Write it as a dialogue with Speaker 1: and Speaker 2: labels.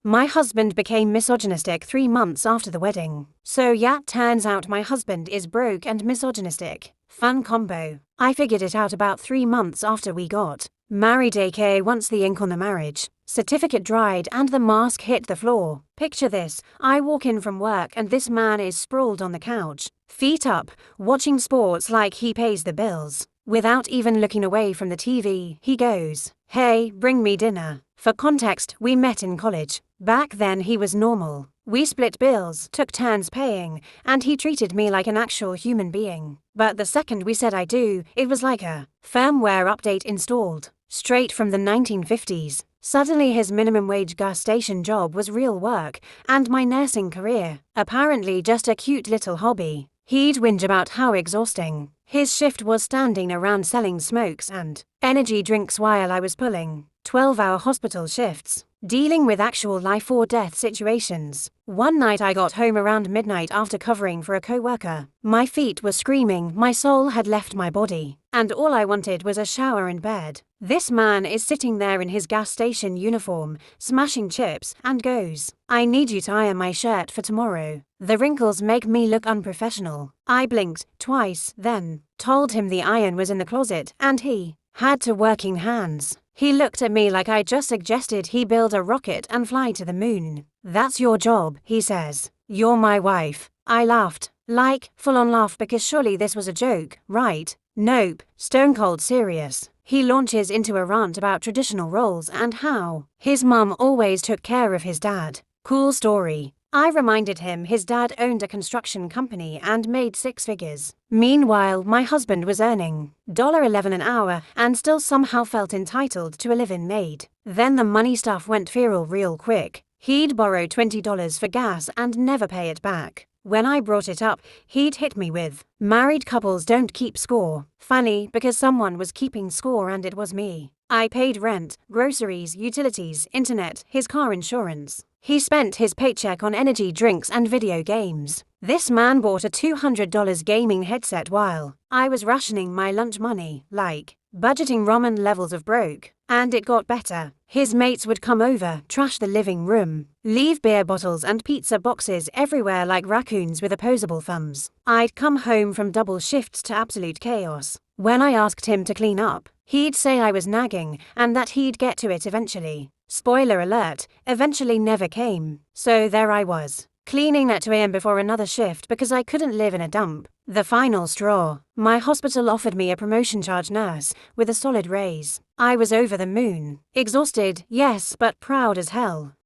Speaker 1: My husband became misogynistic 3 months after the wedding. So yeah, turns out my husband is broke and misogynistic. Fun combo. I figured it out about 3 months after we got married, aka once the ink on the marriage certificate dried and the mask hit the floor. Picture this, I walk in from work and this man is sprawled on the couch, feet up, watching sports like he pays the bills. Without even looking away from the TV, he goes, "Hey, bring me dinner." For context, we met in college. Back then he was normal. We split bills, took turns paying, and he treated me like an actual human being. But the second we said I do, it was like a firmware update installed, straight from the 1950s. Suddenly his minimum wage gas station job was real work, and my nursing career, apparently just a cute little hobby. He'd whinge about how exhausting his shift was, standing around selling smokes and energy drinks while I was pulling 12-hour hospital shifts, dealing with actual life or death situations. One night I got home around midnight after covering for a coworker. My feet were screaming, my soul had left my body, and all I wanted was a shower and bed. This man is sitting there in his gas station uniform, smashing chips, and goes, "I need you to iron my shirt for tomorrow." The wrinkles make me look unprofessional. I blinked twice, then told him the iron was in the closet and he had to working hands. He looked at me like I just suggested he build a rocket and fly to the moon. "That's your job," he says. "You're my wife." I laughed, like, full-on laugh, because surely this was a joke, right? Nope, stone cold serious. He launches into a rant about traditional roles and how his mum always took care of his dad. Cool story. I reminded him his dad owned a construction company and made 6 figures. Meanwhile, my husband was earning $11 an hour and still somehow felt entitled to a live-in maid. Then the money stuff went viral real quick. He'd borrow $20 for gas and never pay it back. When I brought it up, he'd hit me with, "Married couples don't keep score." Funny, because someone was keeping score and it was me. I paid rent, groceries, utilities, internet, his car insurance. He spent his paycheck on energy drinks and video games. This man bought a $200 gaming headset while I was rationing my lunch money, like budgeting ramen levels of broke. And it got better. His mates would come over, trash the living room, leave beer bottles and pizza boxes everywhere like raccoons with opposable thumbs. I'd come home from double shifts to absolute chaos. When I asked him to clean up, he'd say I was nagging and that he'd get to it eventually. Spoiler alert, eventually never came. So there I was, cleaning at 2 a.m. before another shift because I couldn't live in a dump. The final straw. My hospital offered me a promotion charge nurse with a solid raise. I was over the moon. Exhausted, yes, but proud as hell.